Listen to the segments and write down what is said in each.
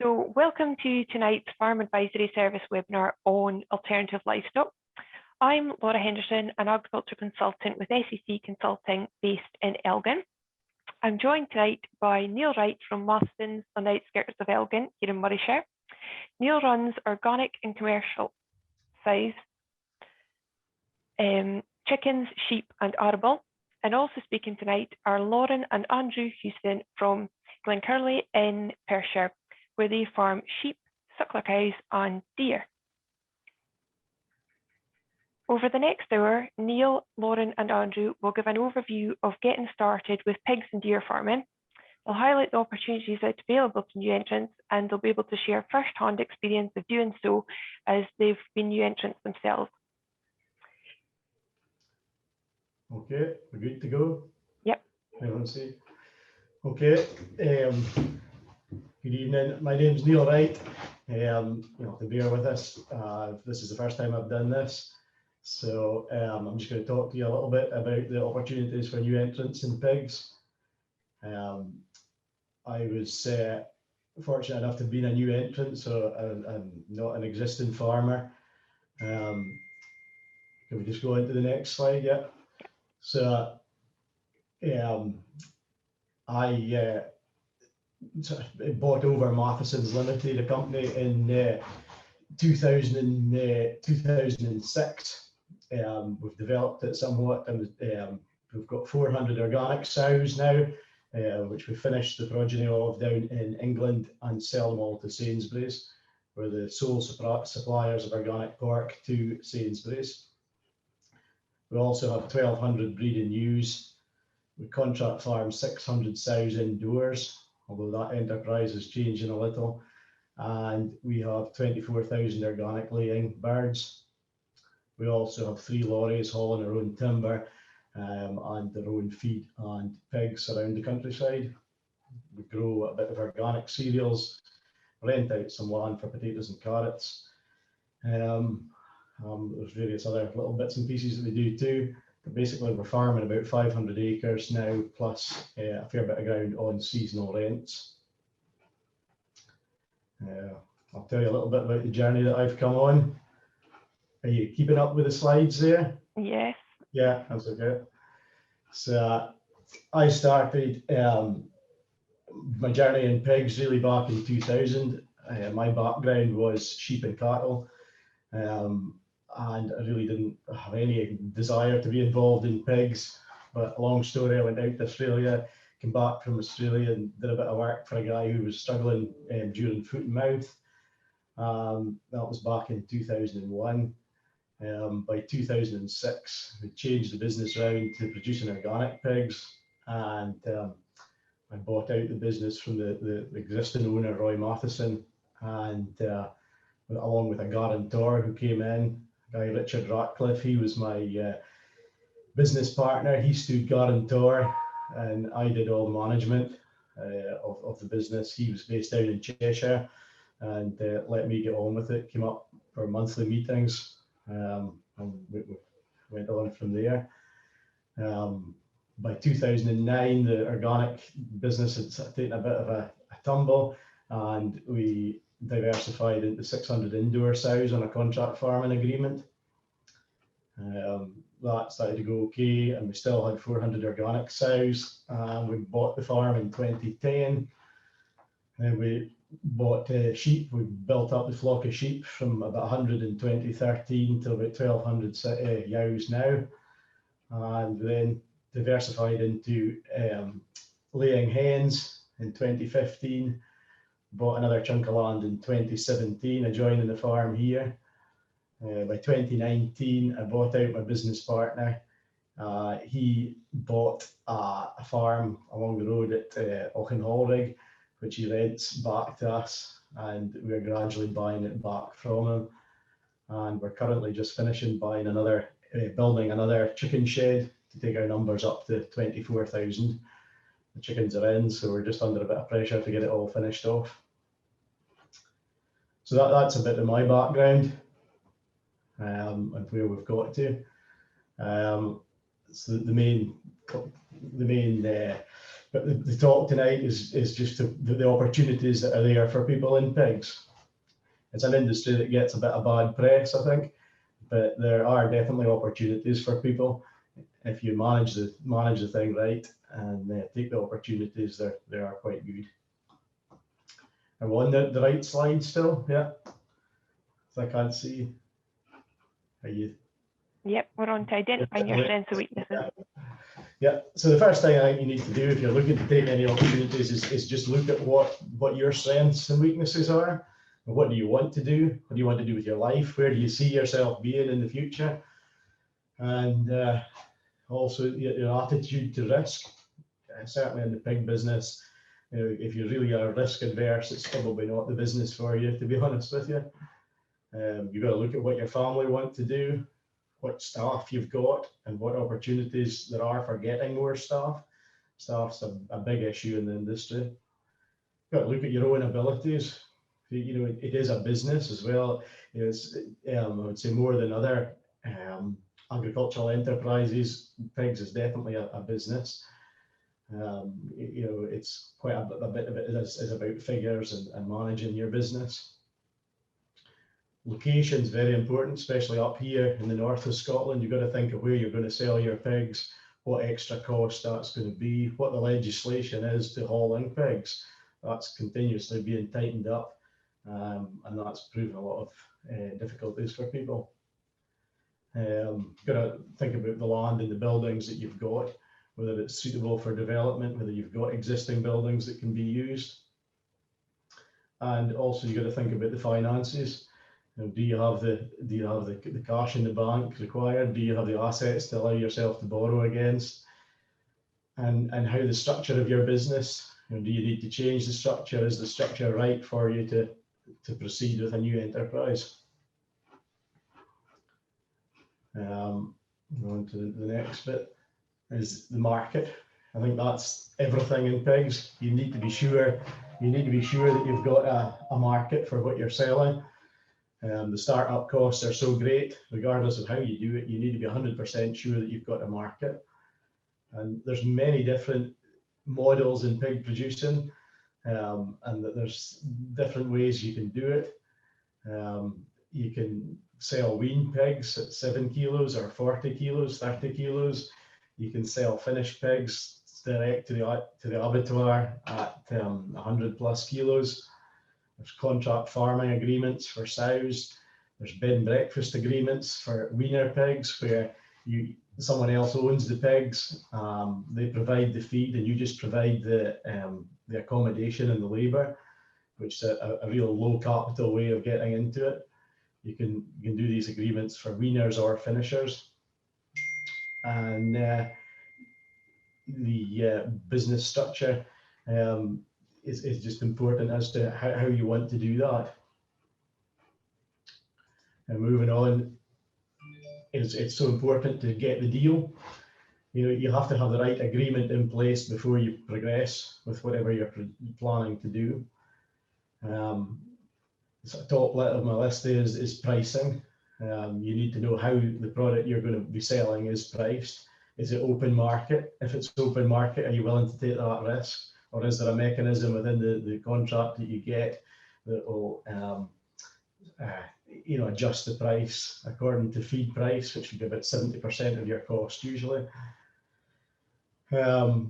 So welcome to tonight's Farm Advisory Service webinar on alternative livestock. I'm Laura Henderson, an agriculture consultant with SEC Consulting based in Elgin. I'm joined tonight by Neil Wright from Matheson on the outskirts of Elgin here in Perthshire. Neil runs organic and commercial sows, chickens, sheep and arable. And also speaking tonight are Lauren and Andrew Houston from Glenkilrie in Perthshire, where they farm sheep, suckler cows and deer. Over the next hour, Neil, Lauren and Andrew will give an overview of getting started with pigs and deer farming. They'll highlight the opportunities that are available to new entrants, and they'll be able to share first-hand experience of doing so as they've been new entrants themselves. Okay, we're good to go? Yep. Let's see. Okay, good evening. My name's Neil Wright. You have to bear with us. This is the first time I've done this. So I'm just going to talk to you a little bit about the opportunities for new entrants in pigs. I was fortunate enough to be a new entrant, so I'm not an existing farmer. Can we just go into the next slide? Yeah. So I bought over Matheson's Limited, a company, in 2006. We've developed it somewhat, and we've got 400 organic sows now, which we finished the progeny of down in England and sell them all to Sainsbury's. We're the sole suppliers of organic pork to Sainsbury's. We also have 1,200 breeding ewes. We contract farm 600 sows indoors, although that enterprise is changing a little. And we have 24,000 organic laying birds. We also have 3 lorries hauling our own timber and their own feed and pigs around the countryside. We grow a bit of organic cereals, rent out some land for potatoes and carrots. There's various other little bits and pieces that we do too. But basically, we're farming about 500 acres now, plus a fair bit of ground on seasonal rents. I'll tell you a little bit about the journey that I've come on. Are you keeping up with the slides there? Yes. Yeah, that's okay. So I started my journey in pigs really back in 2000. My background was sheep and cattle, and I really didn't have any desire to be involved in pigs. But long story, I went out to Australia, came back from Australia and did a bit of work for a guy who was struggling during foot and mouth. That was back in 2001. By 2006, we changed the business around to producing organic pigs, and I bought out the business from the existing owner, Roy Matheson, and along with a guarantor who came in, a guy Richard Ratcliffe. He was my business partner. He stood guarantor, and I did all the management of the business. He was based down in Cheshire, and let me get on with it. Came up for monthly meetings. And we went on from there. By 2009, the organic business had taken a bit of a tumble, and we diversified into 600 indoor sows on a contract farming agreement. That started to go okay, and we still had 400 organic sows. We bought the farm in 2010, and we bought sheep. We built up the flock of sheep from about 100 in 2013 to about 1,200 ewes now, and then diversified into laying hens in 2015. Bought another chunk of land in 2017, adjoining the farm here. By 2019, I bought out my business partner. He bought a farm along the road at Auchenholrig, which he rents back to us, and we're gradually buying it back from him. And we're currently just finishing building another chicken shed to take our numbers up to 24,000. The chickens are in, so we're just under a bit of pressure to get it all finished off. So that's a bit of my background and where we've got to. So the main But the talk tonight is just the opportunities that are there for people in pigs. It's an industry that gets a bit of bad press, I think, but there are definitely opportunities for people if you manage the thing right and take the opportunities. They are quite good. Are we on the right slide still? Yeah. I can't see. Are you? Yep, we're on to identifying your strengths and weaknesses. Yeah. So the first thing I think you need to do if you're looking to take any opportunities is just look at what your strengths and weaknesses are. And what do you want to do? What do you want to do with your life? Where do you see yourself being in the future? And also your attitude to risk. Certainly in the pig business, if you really are risk adverse, it's probably not the business for you, to be honest with you. You've got to look at what your family want to do, what staff you've got, and what opportunities there are for getting more staff. Staff's a big issue in the industry. You've got to look at your own abilities. It is a business as well. It's, I would say more than other agricultural enterprises, pigs is definitely a business. It's quite a bit of it is about figures and managing your business. Location is very important, especially up here in the north of Scotland. You've got to think of where you're going to sell your pigs, what extra cost that's going to be, what the legislation is to hauling pigs. That's continuously being tightened up, and that's proven a lot of difficulties for people. Got to think about the land and the buildings that you've got, whether it's suitable for development, whether you've got existing buildings that can be used. And also you've got to think about the finances. Do you have the cash in the bank required? Do you have the assets to allow yourself to borrow against? And how the structure of your business, do you need to change the structure? Is the structure right for you to proceed with a new enterprise? On to the next bit is the market. I think that's everything in pigs. You need to be sure that you've got a market for what you're selling. The startup costs are so great, regardless of how you do it. You need to be 100% sure that you've got a market. And there's many different models in pig producing, and that there's different ways you can do it. You can sell wean pigs at 7 kilos or 40 kilos, 30 kilos. You can sell finished pigs direct to the abattoir at 100 plus kilos. There's contract farming agreements for sows. There's bed and breakfast agreements for weaner pigs, where someone else owns the pigs. They provide the feed, and you just provide the accommodation and the labour, which is a real low capital way of getting into it. You can do these agreements for weaners or finishers, and the business structure is just important as to how you want to do that. And moving on, it's so important to get the deal. You have to have the right agreement in place before you progress with whatever you're planning to do. So top of my list is pricing. You need to know how the product you're going to be selling is priced. Is it open market? If it's open market, are you willing to take that risk? Or is there a mechanism within the contract that you get that will adjust the price according to feed price, which would be about 70% of your cost usually. Any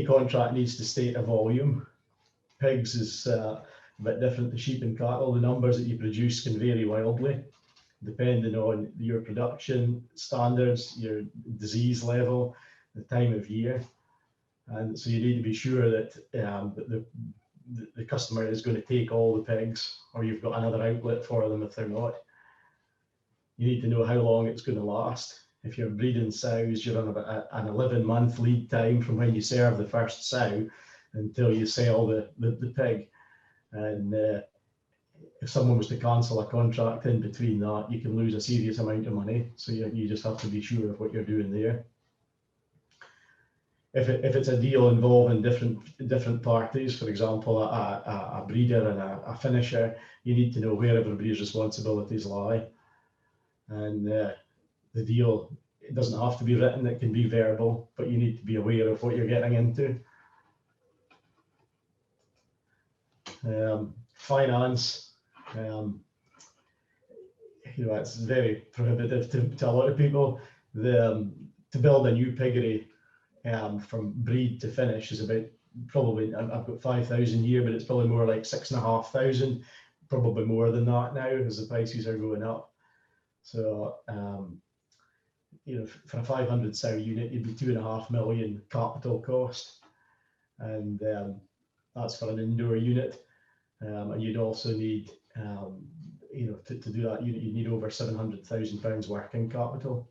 contract needs to state a volume. Pigs is a bit different to sheep and cattle. The numbers that you produce can vary wildly, depending on your production standards, your disease level, the time of year. And so you need to be sure that the customer is going to take all the pigs, or you've got another outlet for them if they're not. You need to know how long it's going to last. If you're breeding sows, you're on about an 11-month lead time from when you serve the first sow until you sell the pig. And if someone was to cancel a contract in between that, you can lose a serious amount of money. So you just have to be sure of what you're doing there. If it's a deal involving different parties, for example, a breeder and a finisher, you need to know where everybody's responsibilities lie. And the deal it doesn't have to be written, it can be verbal, but you need to be aware of what you're getting into. Finance, it's very prohibitive to a lot of people. To build a new piggery from breed to finish is about, probably, I've got 5,000 here, but it's probably more like 6,500, probably more than that now as the prices are going up. So, for a 500 sow unit, you'd be 2.5 million capital cost, and that's for an indoor unit. And you'd also need, to do that unit, you need over £700,000 working capital.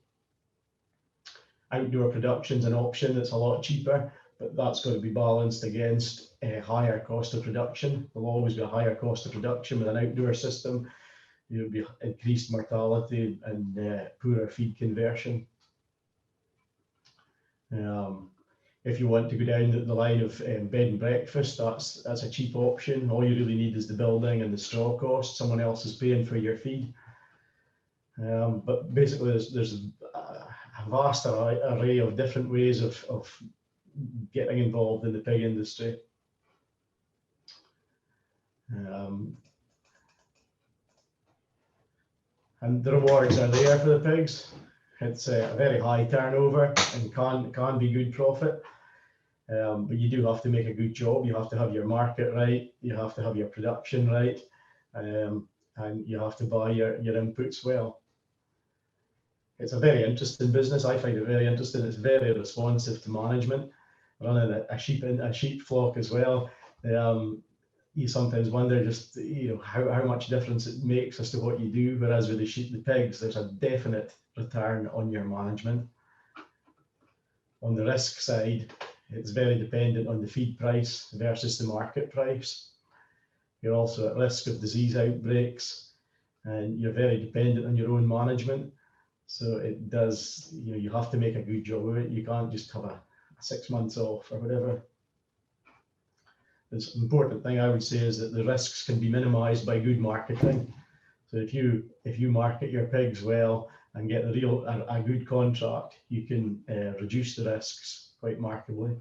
Outdoor production's an option that's a lot cheaper, but that's got to be balanced against a higher cost of production. There'll always be a higher cost of production with an outdoor system. There'll be increased mortality and poorer feed conversion. If you want to go down the line of bed and breakfast, that's a cheap option. All you really need is the building and the straw cost. Someone else is paying for your feed. But basically, there's a vast array of different ways of getting involved in the pig industry. And the rewards are there for the pigs. It's a very high turnover and can be good profit. But you do have to make a good job. You have to have your market right. You have to have your production right. And you have to buy your inputs well. It's a very interesting business. I find it very interesting. It's very responsive to management. Running a sheep flock as well. You sometimes wonder just how much difference it makes as to what you do. Whereas with the pigs, there's a definite return on your management. On the risk side, it's very dependent on the feed price versus the market price. You're also at risk of disease outbreaks, and you're very dependent on your own management. So it does, you have to make a good job of it. You can't just have a 6 months off or whatever. The important thing I would say is that the risks can be minimized by good marketing. So if you market your pigs well and get a good contract, you can reduce the risks quite markedly.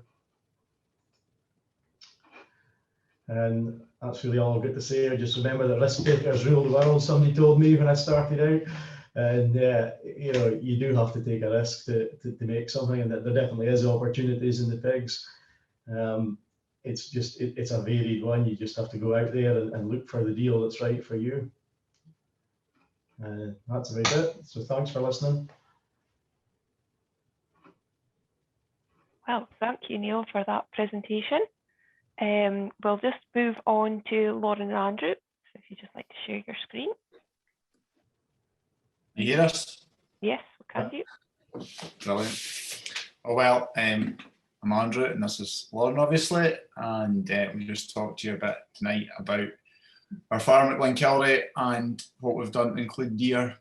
And that's really all I've got to say. I just remember that risk takers rule the world. Somebody told me when I started out, and you do have to take a risk to make something, and that there definitely is opportunities in the pigs. It's a varied one. You just have to go out there and look for the deal that's right for you. That's about it. So thanks for listening. Well, thank you, Neil, for that presentation. We'll just move on to Lauren and Andrew. So if you'd just like to share your screen. You hear us? Yes, we can do. Brilliant. Oh, well, I'm Andrew and this is Lauren, obviously, and we just talked to you a bit tonight about our farm at Glenkilrie and what we've done to include deer.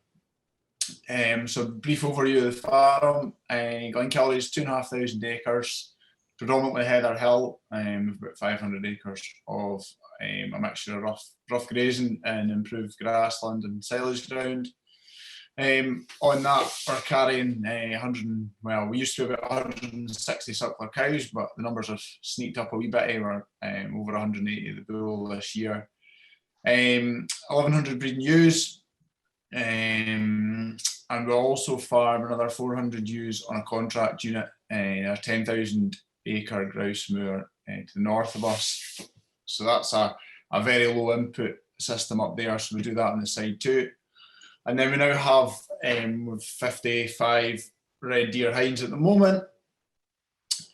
So brief overview of the farm. Glenkilrie is 2,500 acres, predominantly heather hill. We've got 500 acres of a mixture of rough grazing and improved grassland and silage ground. On that, we're carrying we used to have about 160 suckler cows, but the numbers have sneaked up a wee bit. We're over 180 of the bull this year. 1,100 breeding ewes, and we'll also farm another 400 ewes on a contract unit, our 10,000 acre grouse moor to the north of us. So that's a very low input system up there, so we do that on the side too. And then we now have 55 red deer hinds at the moment.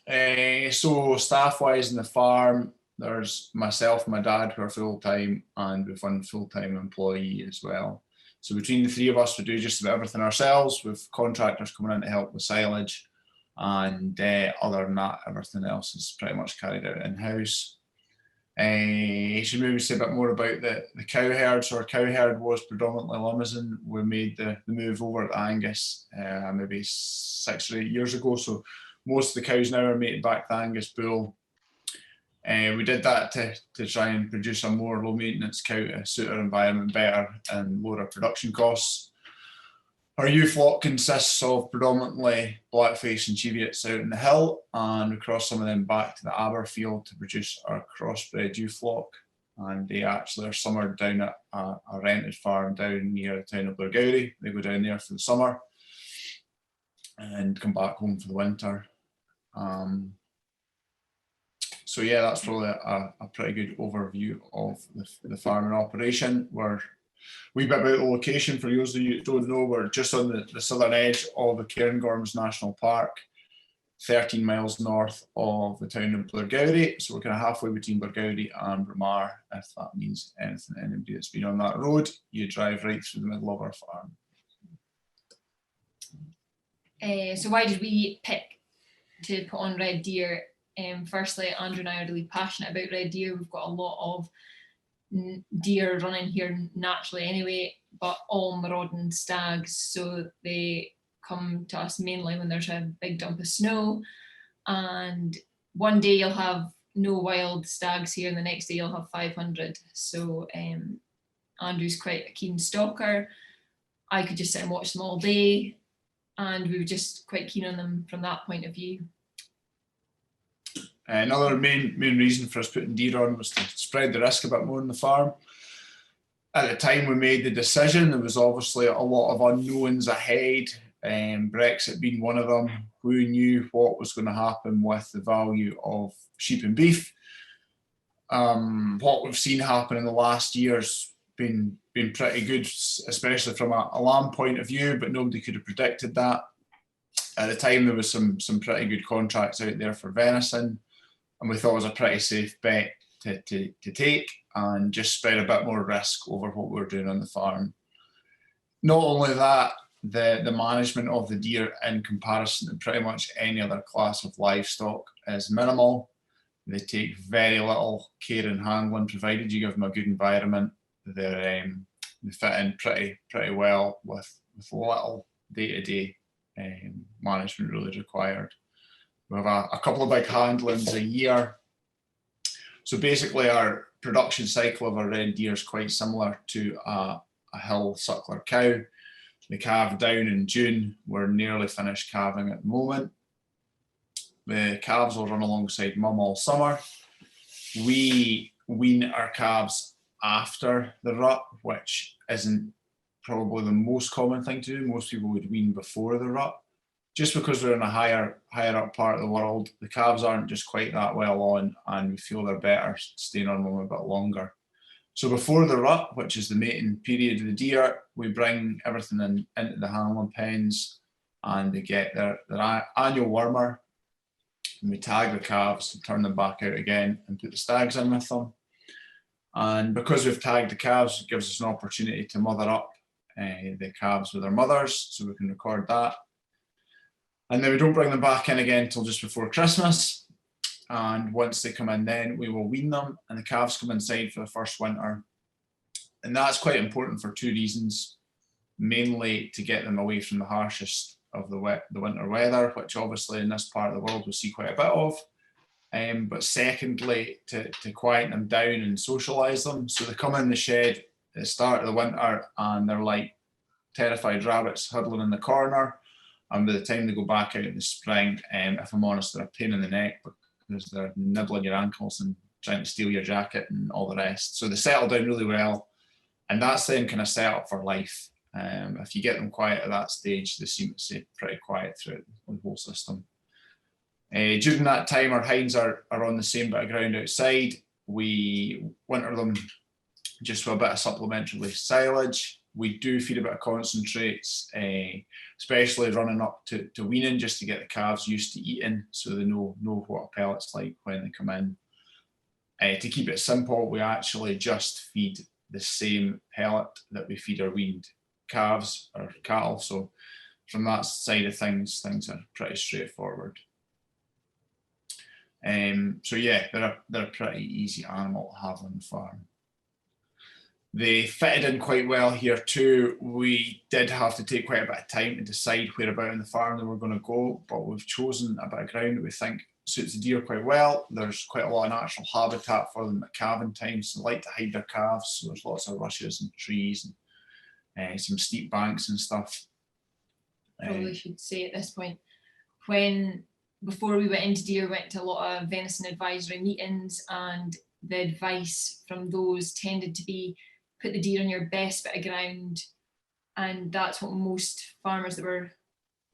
So staff-wise in the farm, there's myself and my dad who are full-time, and we've one full-time employee as well. So between the three of us, we do just about everything ourselves, with contractors coming in to help with silage. And other than that, everything else is pretty much carried out in-house. You should maybe say a bit more about the cow herd. So our cow herd was predominantly Limousin. We made the move over to Angus maybe 6 or 8 years ago. So most of the cows now are mated back to Angus bull. We did that to try and produce a more low maintenance cow to suit our environment better and lower our production costs. Our ewe flock consists of predominantly Blackface and Cheviots out in the hill, and we cross some of them back to the Aberfield to produce our crossbred ewe flock. And they actually are summered down at a rented farm down near the town of Glenkilrie. They go down there for the summer and come back home for the winter. So yeah, that's probably a pretty good overview of the farming operation. We're wee bit about the location for those of you who don't know, we're just on the southern edge of the Cairngorms National Park, 13 miles north of the town of Glenkilrie. So we're kind of halfway between Glenkilrie and Bramar, if that means anything to anybody that's been on that road. You drive right through the middle of our farm. So why did we pick to put on red deer? Firstly, Andrew and I are really passionate about red deer. We've got a lot of deer running here naturally anyway, but all marauding stags, so they come to us mainly when there's a big dump of snow, and one day you'll have no wild stags here and the next day you'll have 500. So Andrew's quite a keen stalker. I could just sit and watch them all day, and we were just quite keen on them from that point of view. Another main reason for us putting deer on was to spread the risk a bit more on the farm. At the time we made the decision, there was obviously a lot of unknowns ahead, Brexit being one of them. Who knew what was going to happen with the value of sheep and beef? What we've seen happen in the last year's been pretty good, especially from a lamb point of view, but nobody could have predicted that. At the time there was some pretty good contracts out there for venison, and we thought it was a pretty safe bet to take and just spread a bit more risk over what we were doing on the farm. Not only that, the management of the deer in comparison to pretty much any other class of livestock is minimal. They take very little care and handling, provided you give them a good environment. They fit in pretty well with little day-to-day management really required. We have a couple of big handlings a year. So basically our production cycle of our red deer is quite similar to a hill suckler cow. They calve down in June. We're nearly finished calving at the moment. The calves will run alongside mum all summer. We wean our calves after the rut, which isn't probably the most common thing to do. Most people would wean before the rut. Just because we're in a higher up part of the world, the calves aren't just quite that well on, and we feel they're better staying on them a bit longer. So before the rut, which is the mating period of the deer, we bring everything into the handling pens, and they get their annual wormer, and we tag the calves and turn them back out again and put the stags in with them. And because we've tagged the calves, it gives us an opportunity to mother up the calves with their mothers, so we can record that. And then we don't bring them back in again until just before Christmas. And once they come in, then we will wean them, and the calves come inside for the first winter. And that's quite important for two reasons. Mainly to get them away from the harshest of the winter weather, which obviously in this part of the world we see quite a bit of. But secondly, to quieten them down and socialise them. So they come in the shed at the start of the winter and they're like terrified rabbits huddling in the corner. And by the time they go back out in the spring, if I'm honest, they're a pain in the neck because they're nibbling your ankles and trying to steal your jacket and all the rest. So they settle down really well, and that's them kind of set up for life. If you get them quiet at that stage, they seem to stay pretty quiet throughout the whole system. During that time, our hinds are on the same bit of ground outside. We winter them just with a bit of supplementary silage. We do feed a bit of concentrates, especially running up to weaning, just to get the calves used to eating, so they know what a pellet's like when they come in. To keep it simple, we actually just feed the same pellet that we feed our weaned calves or cattle. So from that side of things are pretty straightforward. So yeah, they're a pretty easy animal to have on the farm. They fitted in quite well here too. We did have to take quite a bit of time to decide whereabout in the farm they were going to go, but we've chosen a bit of ground that we think suits the deer quite well. There's quite a lot of natural habitat for them at calving time, so they like to hide their calves. So there's lots of rushes and trees and some steep banks and stuff. probably should say at this point, before we went into deer, we went to a lot of venison advisory meetings, and the advice from those tended to be put the deer on your best bit of ground, and that's what most farmers that were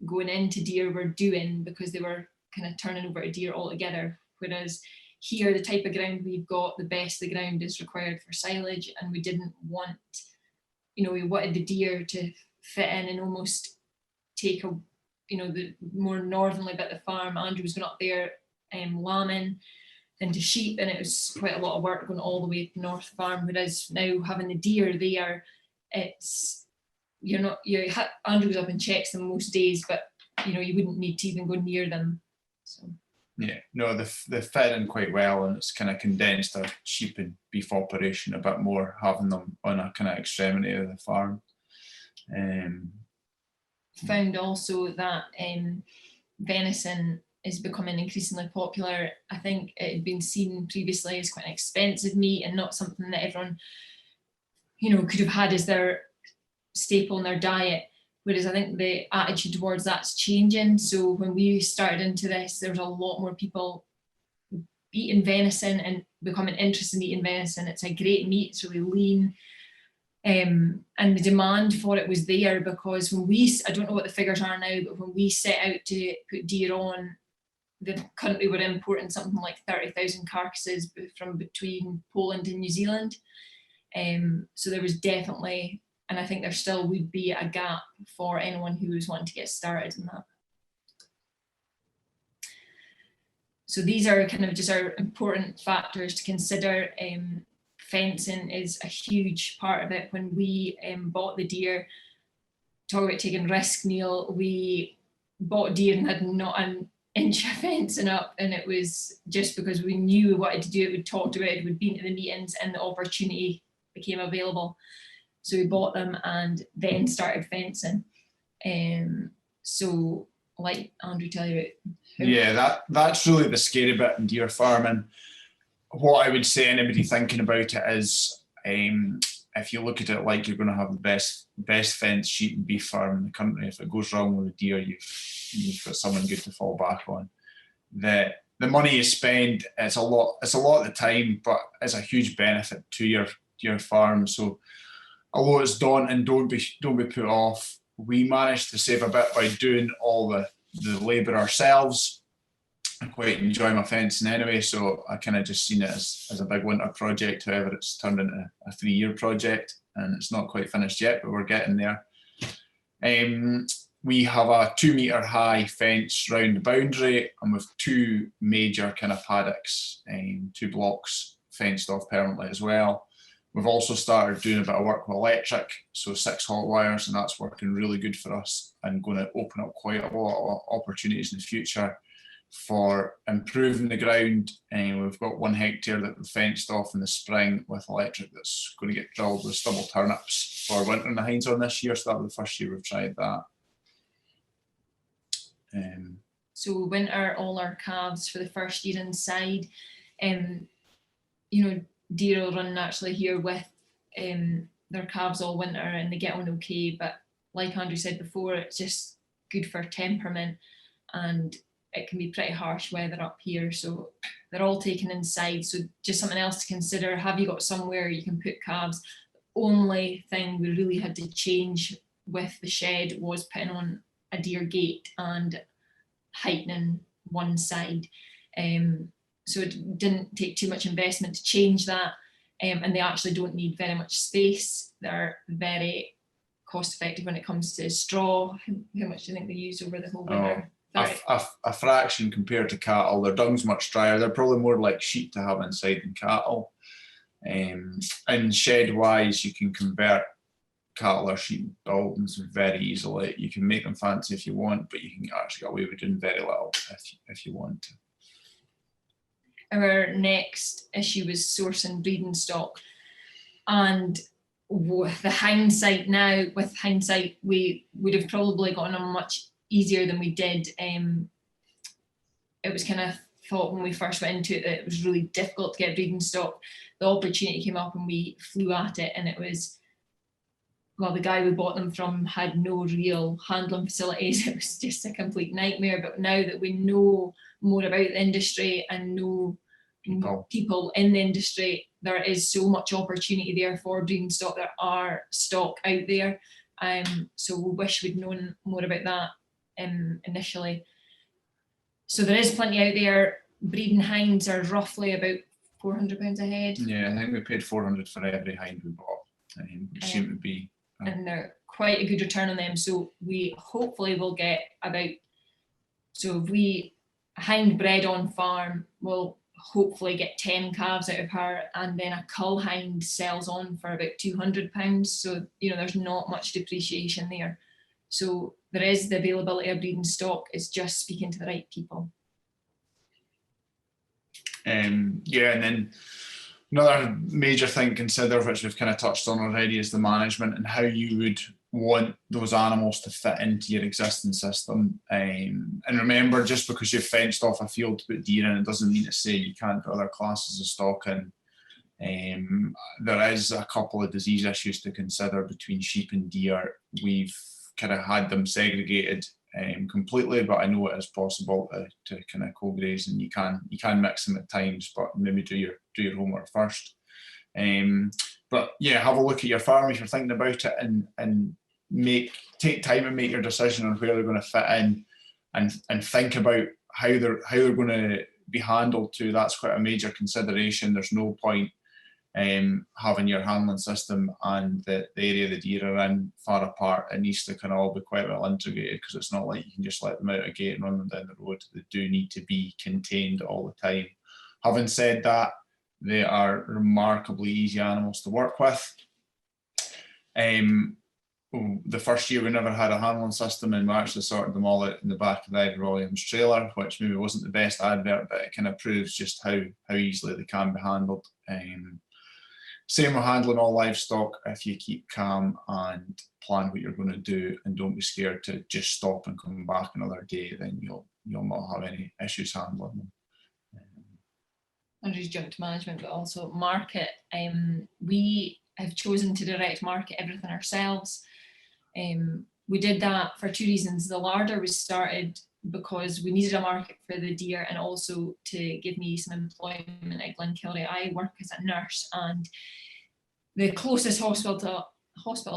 going into deer were doing, because they were kind of turning over a deer altogether. Whereas here, the type of ground we've got, the best of the ground is required for silage, and we didn't want, we wanted the deer to fit in and almost take the more northerly bit of the farm. Andrew was going up there lambing into sheep, and it was quite a lot of work going all the way to North Farm. Whereas now having the deer there, Andrew was up and checks them most days, but you wouldn't need to even go near them. So yeah, no, they fit in quite well, and it's kind of condensed our sheep and beef operation a bit more, having them on a kind of extremity of the farm. Found also that venison is becoming increasingly popular. I think it had been seen previously as quite an expensive meat and not something that everyone, could have had as their staple in their diet. Whereas I think the attitude towards that's changing. So when we started into this, there was a lot more people eating venison and becoming interested in eating venison. It's a great meat, it's really lean. And the demand for it was there, because I don't know what the figures are now, but when we set out to put deer on, the country were importing something like 30,000 carcasses from between Poland and New Zealand. So there was definitely, and I think there still would be, a gap for anyone who was wanting to get started in that. So these are kind of just our important factors to consider. Fencing is a huge part of it. When we bought the deer, talk about taking risk, Neil, we bought deer and had not an inch of fencing up, and it was just because we knew we wanted to do it. We'd talked about it, we'd been to the meetings, and the opportunity became available. So we bought them and then started fencing. So like Andrew tell you about. Yeah, that's really the scary bit in deer farming. What I would say anybody thinking about it is, if you look at it like you're going to have the best fenced sheep and beef farm in the country, if it goes wrong with a deer, you've got someone good to fall back on. The money you spend, it's a lot of the time, but it's a huge benefit to your farm. So although it's daunting, don't be put off. We managed to save a bit by doing all the labour ourselves. I quite enjoy my fencing anyway, so I kind of just seen it as a big winter project. However, it's turned into a 3-year project, and it's not quite finished yet, but we're getting there. We have a 2-metre high fence round the boundary, and with 2 major kind of paddocks, 2 blocks fenced off permanently as well. We've also started doing a bit of work with electric, so 6 hot wires, and that's working really good for us and going to open up quite a lot of opportunities in the future for improving the ground. And we've got 1 hectare that we fenced off in the spring with electric that's going to get drilled with stubble turnips for winter in the hinds on this year. So that'll be the first year we've tried that. So winter, all our calves for the first year inside. Deer will run naturally here with their calves all winter, and they get on okay. But like Andrew said before, it's just good for temperament, and it can be pretty harsh weather up here, so they're all taken inside. So just something else to consider: have you got somewhere you can put calves? The only thing we really had to change with the shed was putting on a deer gate and heightening one side. So it didn't take too much investment to change that, and they actually don't need very much space. They're very cost effective when it comes to straw. How much do you think they use over the whole winter? A fraction compared to cattle. Their dung's much drier. They're probably more like sheep to have inside than cattle. And shed wise, you can convert cattle or sheep buildings very easily. You can make them fancy if you want, but you can actually get away with doing very little if you want to. Our next issue was sourcing breeding stock, and with hindsight, we would have probably gotten on much easier than we did. It was kind of thought when we first went into it that it was really difficult to get breeding stock. The opportunity came up and we flew at it, and it was well, the guy we bought them from had no real handling facilities. It was just a complete nightmare. But now that we know more about the industry and know people in the industry, there is so much opportunity there for breeding stock. There are stock out there. So we wish we'd known more about that initially. So there is plenty out there. Breeding hinds are roughly about £400 a head. Yeah, I think we paid 400 for every hind we bought. Which seemed to be, and they're quite a good return on them. So we hopefully will get about, so if we hind bred on farm, we'll hopefully get 10 calves out of her, and then a cull hind sells on for about £200. So, you know, there's not much depreciation there. So there is the availability of breeding stock. It's just speaking to the right people. Yeah, and then another major thing to consider, which we've kind of touched on already, is the management and how you would want those animals to fit into your existing system. And remember, just because you've fenced off a field to put deer in, it doesn't mean to say you can't put other classes of stock in. There is a couple of disease issues to consider between sheep and deer. We've kind of had them segregated completely, but I know it is possible to kind of co-graze, and you can mix them at times, but maybe do your homework first. But yeah, have a look at your farm if you're thinking about it, and take time and make your decision on where they're going to fit in, and think about how they're going to be handled too. That's quite a major consideration. There's no point having your handling system and the area the deer are in far apart. It needs to kind of all be quite well integrated, because it's not like you can just let them out a gate and run them down the road. They do need to be contained all the time. Having said that, they are remarkably easy animals to work with. The first year we never had a handling system, and we actually sorted them all out in the back of the Ivor Williams trailer, which maybe wasn't the best advert, but it kind of proves just how easily they can be handled. Same with handling all livestock. If you keep calm and plan what you're going to do, and don't be scared to just stop and come back another day, then you'll not have any issues handling them. And just jump to management, but also market. We have chosen to direct market everything ourselves. We did that for two reasons. The larder was started because we needed a market for the deer, and also to give me some employment at Glenkilrie. I work as a nurse, and the closest hospital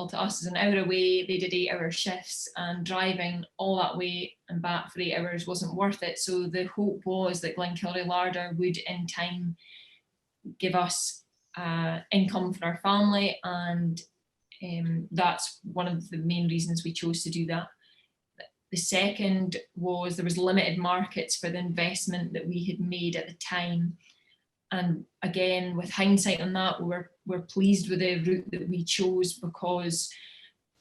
to us is an hour away. They did 8-hour shifts, and driving all that way and back for 8 hours wasn't worth it. So the hope was that Glenkilrie Larder would in time give us income for our family, and that's one of the main reasons we chose to do that. The second was there was limited markets for the investment that we had made at the time. And again, with hindsight on that, we're pleased with the route that we chose, because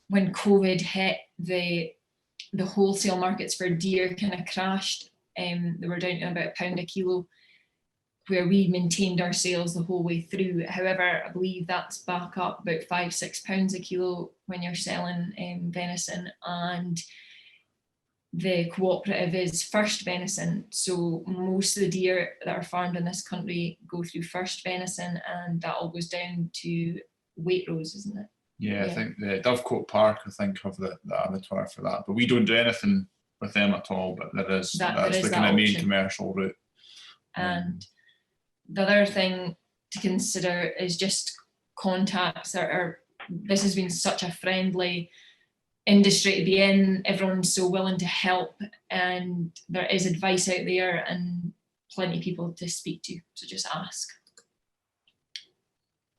when COVID hit, the wholesale markets for deer kind of crashed. They were down to about £1 a kilo, where we maintained our sales the whole way through. However, I believe that's back up about £5-6 a kilo when you're selling venison, and the cooperative is first venison. So most of the deer that are farmed in this country go through first venison, and that all goes down to Waitrose, isn't it? Yeah, I think the Dovecote Park, I think, have the abattoir for that, but we don't do anything with them at all. But that's the kind of main commercial route. And the other thing to consider is just contacts. This has been such a friendly industry to be in. Everyone's so willing to help, and there is advice out there and plenty of people to speak to, so just ask.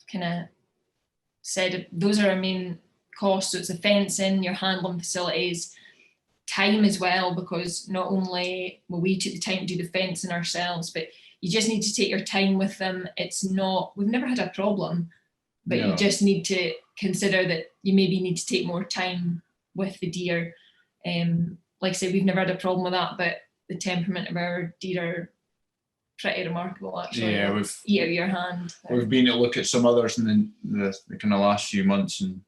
Kind of said those are our main costs. So it's the fencing, your handling facilities, time as well, because not only will we take the time to do the fencing ourselves, but you just need to take your time with them. We've never had a problem, but you just need to consider that you maybe need to take more time with the deer. Like I said, we've never had a problem with that, but the temperament of our deer are pretty remarkable, actually. Yeah, we've eat out your hand. We've been to look at some others in the kind of last few months, and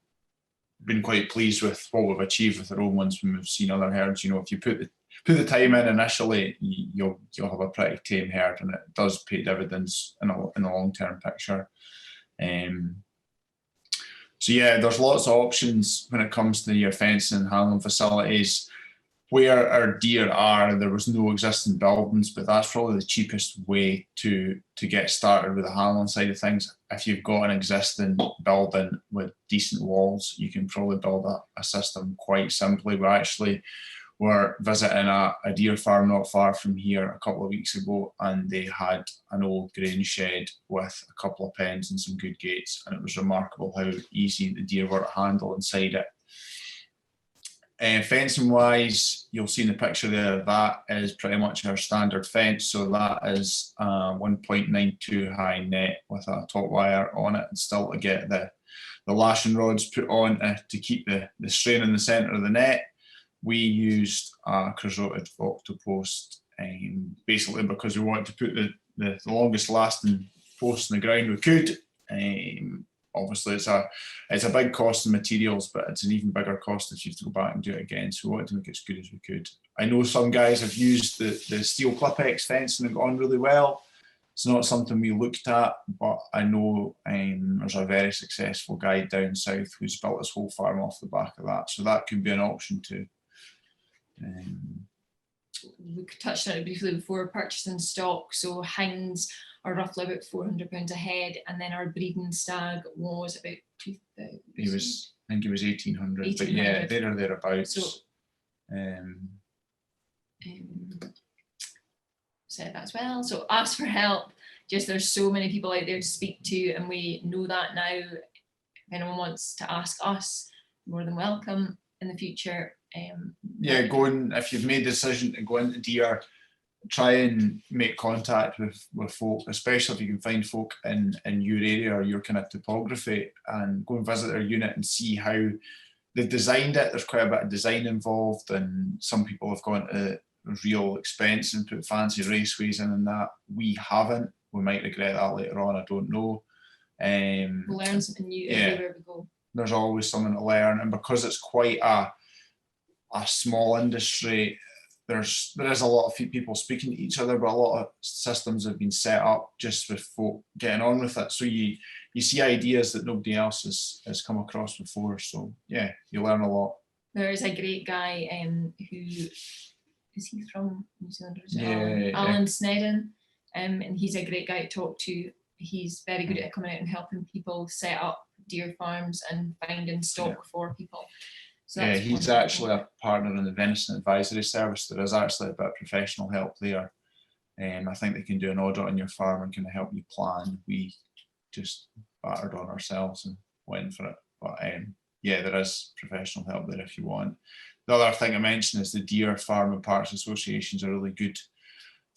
been quite pleased with what we've achieved with our own ones when we've seen other herds. You know, if you put the time in initially, you'll have a pretty tame herd, and it does pay dividends in a long-term picture. So yeah, there's lots of options when it comes to your fencing and handling facilities. Where our deer are, there was no existing buildings, but that's probably the cheapest way to get started with the handling side of things. If you've got an existing building with decent walls, you can probably build a system quite simply. We actually were visiting a deer farm not far from here a couple of weeks ago, and they had an old grain shed with a couple of pens and some good gates, and it was remarkable how easy the deer were to handle inside it. Fencing wise, you'll see in the picture there, that is pretty much our standard fence. So that is 1.92 high net with a top wire on it, and still to get the lashing rods put on to keep the strain in the centre of the net. We used a crusoted octopost, basically because we wanted to put the longest lasting post in the ground we could. Obviously, it's a big cost in materials, but it's an even bigger cost if you have to go back and do it again. So we wanted to make it as good as we could. I know some guys have used the steel Clip-X fencing and gone really well. It's not something we looked at, but I know there's a very successful guy down south who's built his whole farm off the back of that. So that could be an option too. We touched on it briefly before, purchasing stock. So hinds are roughly about £400 a head, and then our breeding stag was about 2,000. I think he was 1,800, but yeah, there or thereabouts. So, said that as well. So ask for help. Just there's so many people out there to speak to, and we know that now. If anyone wants to ask us, more than welcome in the future. Yeah, if you've made the decision to go into deer, try and make contact with folk, especially if you can find folk in your area or your kind of topography, and go and visit their unit and see how they've designed it. There's quite a bit of design involved, and some people have gone to real expense and put fancy raceways in and that. We haven't. We might regret that later on, I don't know. We'll learn something new everywhere we go. There's always something to learn, and because it's quite a small industry, there is a lot of people speaking to each other, but a lot of systems have been set up just with folk getting on with it. So you see ideas that nobody else has come across before. So yeah, you learn a lot. There is a great guy who is he from New Zealand? Alan Snedden, and he's a great guy to talk to. He's very good at coming out and helping people set up deer farms and finding stock for people. So yeah, he's actually a partner in the Venison Advisory Service. There is actually a bit of professional help there. I think they can do an audit on your farm and kind of help you plan. We just battered on ourselves and went for it. But yeah, there is professional help there if you want. The other thing I mentioned is the Deer Farm and Parks Associations are a really good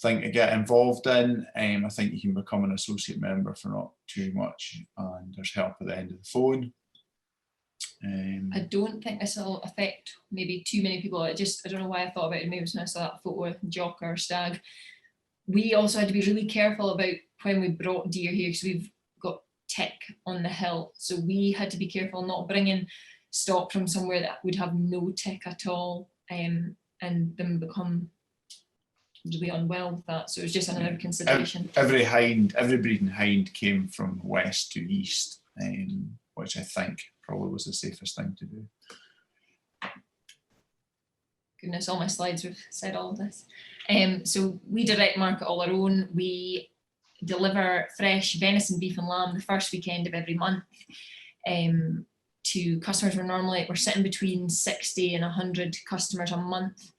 thing to get involved in. I think you can become an associate member for not too much, and there's help at the end of the phone. I don't think this will affect maybe too many people. I don't know why I thought about it. Maybe when I saw that photo with jock or stag. We also had to be really careful about when we brought deer here, because we've got tick on the hill. So we had to be careful not bringing stock from somewhere that would have no tick at all, and then become really unwell with that. So it was just another consideration. Every breeding hind came from west to east, which I think probably was the safest thing to do. Goodness, all my slides have said all of this. So we direct market all our own. We deliver fresh venison, beef and lamb the first weekend of every month to customers. We're sitting between 60 and 100 customers a month.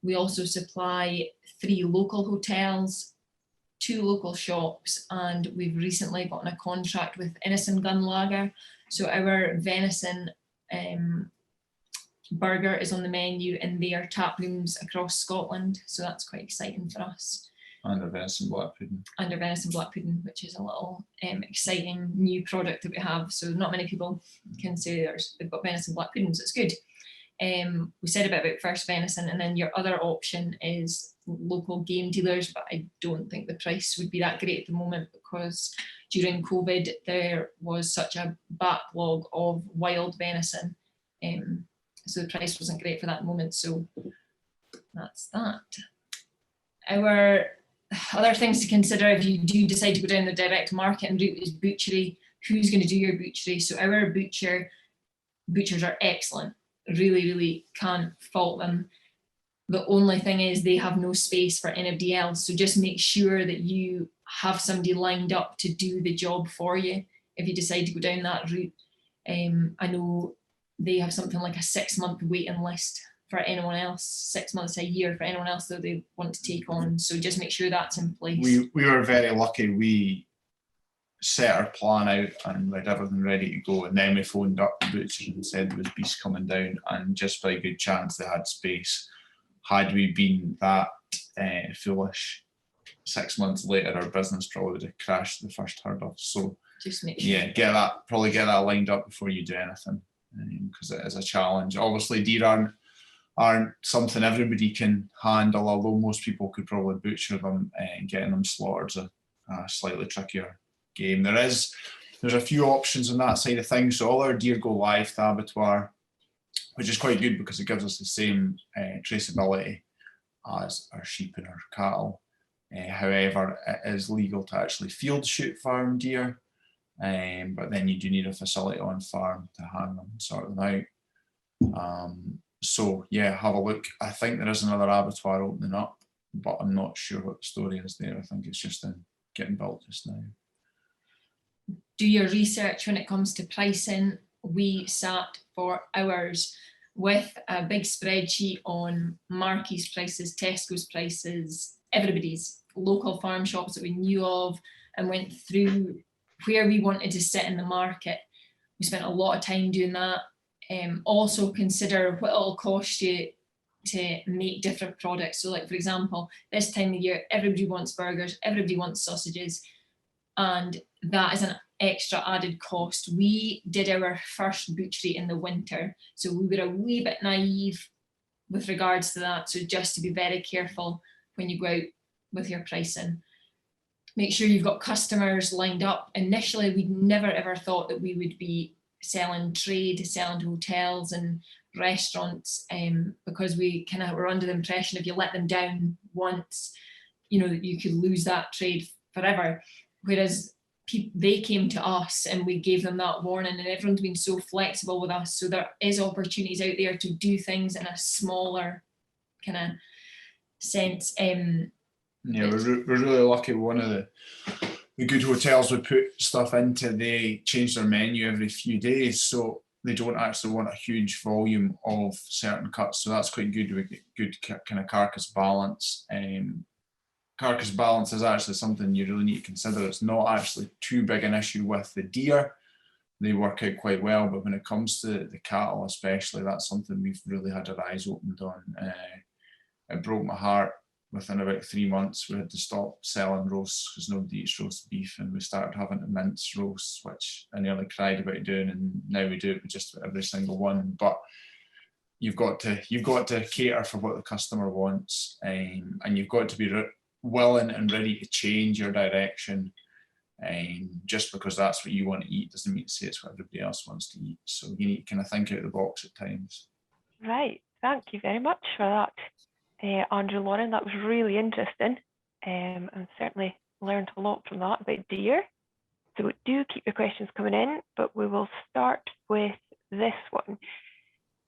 We also supply 3 local hotels, 2 local shops, and we've recently gotten a contract with Innocent Gun Lager. So our venison burger is on the menu in their tap rooms across Scotland. So that's quite exciting for us. And our venison black pudding. And our venison black pudding, which is a little exciting new product that we have. So not many people can say they've got venison black pudding, so it's good. We said a bit about first venison, and then your other option is local game dealers, but I don't think the price would be that great at the moment, because during COVID there was such a backlog of wild venison, so the price wasn't great for that moment. So that's that. Our other things to consider if you do decide to go down the direct market and route is butchery. who's going to do your butchery. So our butchers are excellent, really can't fault them. The only thing is they have no space for anybody else. So just make sure that you have somebody lined up to do the job for you if you decide to go down that route. I know they have something like a 6-month waiting list for anyone else, 6 months, a year for anyone else that they want to take on. So just make sure that's in place. We were very lucky. We set our plan out and we had everything ready to go, and then we phoned up the butchers and said there was beasts coming down, and just by a good chance they had space. Had we been that foolish, 6 months later our business probably would have crashed the first hurdle. So just make sure. yeah, get that lined up before you do anything, because it is a challenge. Obviously deer aren't something everybody can handle, although most people could probably butcher them, and getting them slaughtered is a slightly trickier game. There's a few options on that side of things. So all our deer go live to abattoir, which is quite good because it gives us the same traceability as our sheep and our cattle. However, it is legal to actually field shoot farm deer, but then you do need a facility on farm to hang them and sort them out. So yeah, have a look. I think there is another abattoir opening up, but I'm not sure what the story is there. I think it's just getting built just now. Do your research when it comes to pricing. We sat for hours with a big spreadsheet on Markey's prices, Tesco's prices, everybody's local farm shops that we knew of, and went through where we wanted to sit in the market. We spent a lot of time doing that. Also consider what it'll cost you to make different products. So like, for example, this time of year, everybody wants burgers, everybody wants sausages, and that is an extra added cost. We did our first butchery in the winter, so we were a wee bit naive with regards to that. So just to be very careful when you go out with your pricing. Make sure you've got customers lined up. Initially, we never ever thought that we would be selling trade, selling to hotels and restaurants, because we kind of were under the impression if you let them down once, you could lose that trade forever. Whereas they came to us and we gave them that warning, and everyone's been so flexible with us. So there is opportunities out there to do things in a smaller kind of sense. Yeah, we're really lucky. One of the good hotels we put stuff into, they change their menu every few days, so they don't actually want a huge volume of certain cuts. So that's quite good. We get good kind of carcass balance. Carcass balance is actually something you really need to consider. It's not actually too big an issue with the deer. They work out quite well, but when it comes to the cattle especially, that's something we've really had our eyes opened on. It broke my heart. Within about 3 months, we had to stop selling roasts because nobody eats roast beef, and we started having to mince roasts, which I nearly cried about doing, and now we do it with just every single one. But you've got to cater for what the customer wants, and you've got to be willing and ready to change your direction. Just because that's what you want to eat doesn't mean to say it's what everybody else wants to eat. So you need to kind of think out of the box at times. Right, thank you very much for that. Andrew, Lauren, that was really interesting, and certainly learned a lot from that about deer. So do keep your questions coming in, but we will start with this one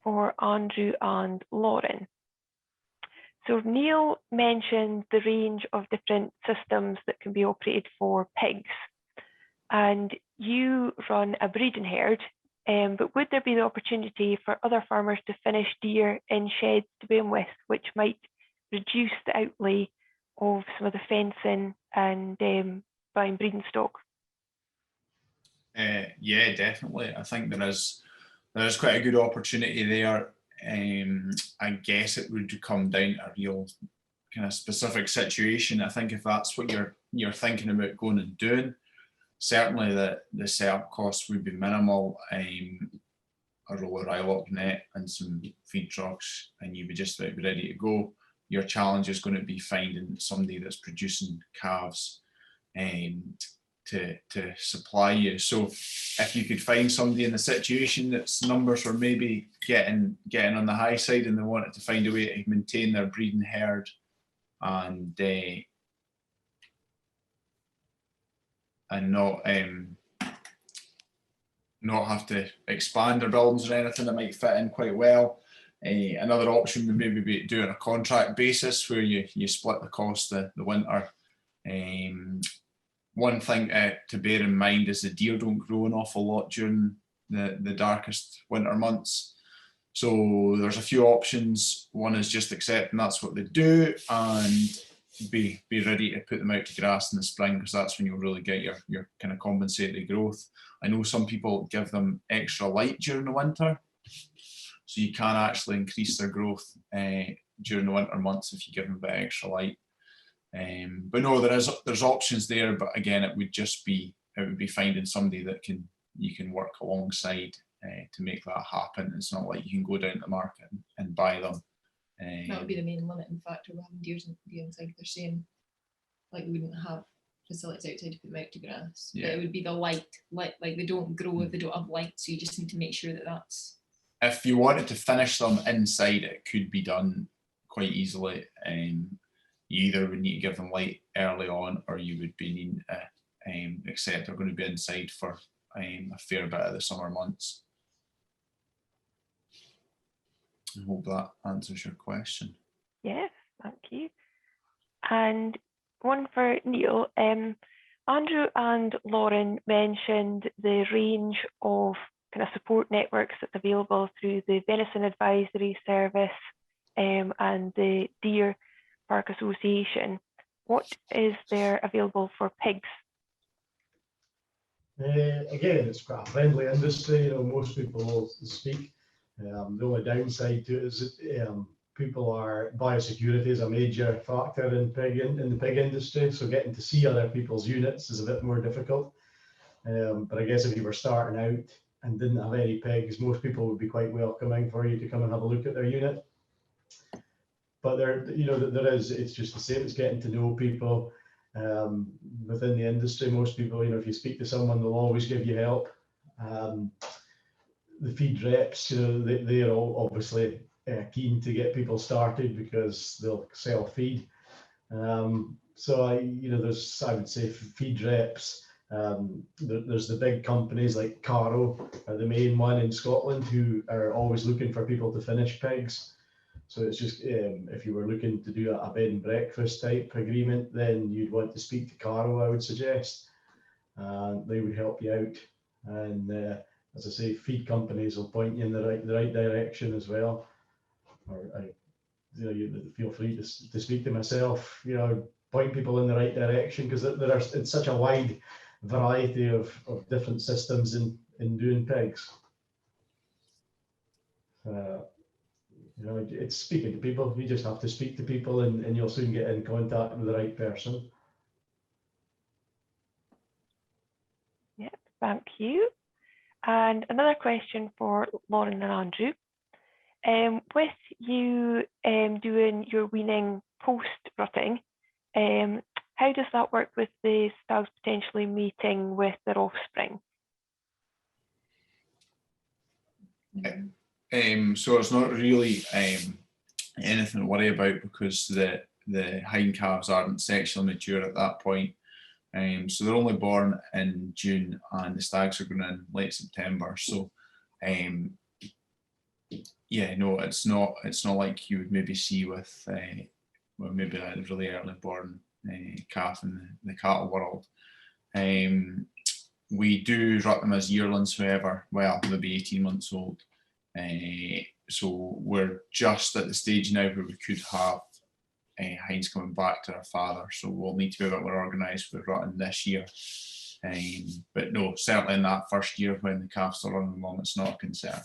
for Andrew and Lauren. So Neil mentioned the range of different systems that can be operated for pigs, and you run a breeding herd. But would there be the opportunity for other farmers to finish deer in sheds to begin with, which might reduce the outlay of some of the fencing and buying breeding stock? Yeah, definitely. I think there is quite a good opportunity there. I guess it would come down to a real kind of specific situation. I think if that's what you're thinking about going and doing, certainly the setup costs would be minimal. A roller eyelock net and some feed trucks, and you'd be just about ready to go. Your challenge is going to be finding somebody that's producing calves to supply you. So if you could find somebody in the situation that's numbers were maybe getting on the high side, and they wanted to find a way to maintain their breeding herd and not not have to expand their buildings or anything, that might fit in quite well. Another option would maybe be doing a contract basis where you split the cost the winter. One thing to bear in mind is the deer don't grow an awful lot during the darkest winter months. So there's a few options. One is just accepting that's what they do and be ready to put them out to grass in the spring, because that's when you'll really get your kind of compensatory growth. I know some people give them extra light during the winter, so you can actually increase their growth during the winter months if you give them a bit extra light. But no, there's options there, but again, it would be finding somebody that you can work alongside to make that happen. It's not like you can go down to the market and buy them. That would be the main limiting factor with having deer inside. They're saying like we wouldn't have facilities outside to put them out to grass. Yeah. But it would be the light, like they don't grow if they don't have light. So you just need to make sure that that's. If you wanted to finish them inside, it could be done quite easily. You either would need to give them light early on, or you would be needing to accept they're going to be inside for a fair bit of the summer months. I hope that answers your question. Yes, thank you. And one for Neil. Andrew and Lauren mentioned the range of kind of support networks that's available through the Venison Advisory Service and the Deer Park Association. What is there available for pigs? Again, it's quite a friendly industry. You know, most people will speak. The only downside to it is that biosecurity is a major factor in the pig industry. So getting to see other people's units is a bit more difficult. But I guess if you were starting out and didn't have any pigs, most people would be quite welcoming for you to come and have a look at their unit. But it's just the same as getting to know people within the industry. Most people, if you speak to someone, they'll always give you help. The feed reps, they're all obviously keen to get people started because they'll sell feed. So I would say feed reps. There's the big companies like Caro are the main one in Scotland who are always looking for people to finish pigs. So it's just if you were looking to do a bed and breakfast type agreement, then you'd want to speak to Caro, I would suggest. They would help you out. And as I say, feed companies will point you in the right direction as well. Or you feel free to speak to myself. Point people in the right direction, because it's such a wide variety of different systems in doing pigs. It's speaking to people. You just have to speak to people, and you'll soon get in contact with the right person. Yep, thank you. And another question for Lauren and Andrew. With you doing your weaning post-rutting, how does that work with the stags potentially mating with their offspring? So it's not really anything to worry about, because the hind calves aren't sexually mature at that point. So they're only born in June, and the stags are going in late September. So yeah, no, it's not like you would maybe see with maybe a really early born calf in the cattle world. We do rut them as yearlings, however, well, they'll be 18 months old. So we're just at the stage now where we could have hinds coming back to their father. So we'll need to be a bit more organised with rutting this year. But no, certainly in that first year when the calves are running along, it's not a concern.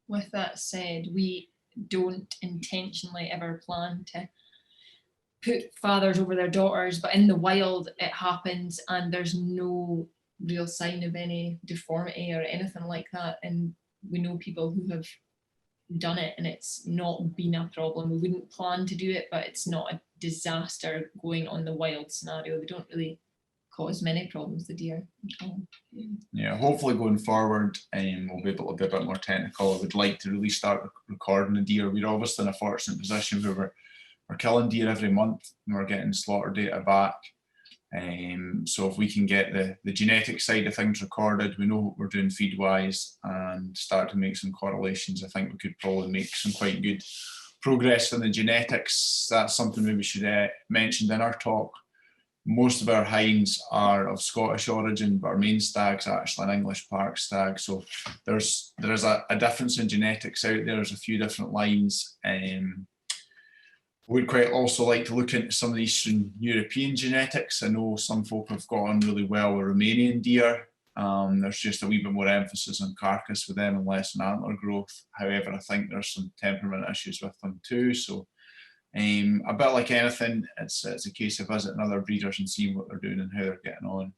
With that said, we don't intentionally ever plan to put fathers over their daughters, but in the wild it happens, and there's no real sign of any deformity or anything like that. And we know people who have done it and it's not been a problem. We wouldn't plan to do it, but it's not a disaster going on the wild scenario. They don't really cause many problems, the deer. Yeah, hopefully going forward, we'll be able to be a bit more technical. I would like to really start recording the deer. We're obviously in a fortunate position where we're killing deer every month and we're getting slaughter data back. So if we can get the genetic side of things recorded, we know what we're doing feed wise, and start to make some correlations, I think we could probably make some quite good progress on the genetics. That's something maybe we should mention in our talk. Most of our hinds are of Scottish origin, but our main stag's actually an English park stag. So there is a difference in genetics out there. There's a few different lines. We'd quite also like to look into some of the Eastern European genetics. I know some folk have got on really well with Romanian deer. There's just a wee bit more emphasis on carcass with them and less on antler growth. However, I think there's some temperament issues with them too. So a bit like anything, it's a case of visiting other breeders and seeing what they're doing and how they're getting on.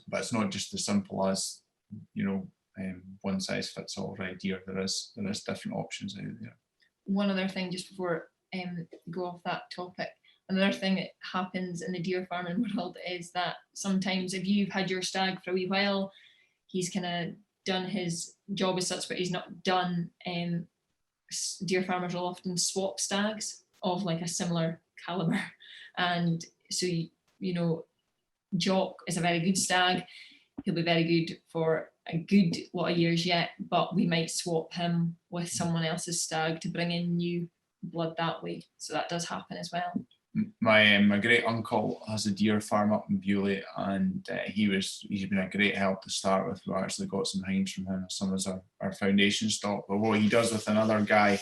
But it's not just as simple as, you know, one size fits all red deer. There is different options out there. One other thing, just before go off that topic, another thing that happens in the deer farming world is that sometimes if you've had your stag for a wee while, he's kind of done his job as such, but he's not done. Deer farmers will often swap stags of like a similar caliber, and so you know, Jock is a very good stag. He'll be very good for a good lot of years yet, but we might swap him with someone else's stag to bring in new blood that way. So that does happen as well. My great uncle has a deer farm up in Bewley, and he's been a great help to start with. We actually got some hinds from him, some as our foundation stock. But what he does with another guy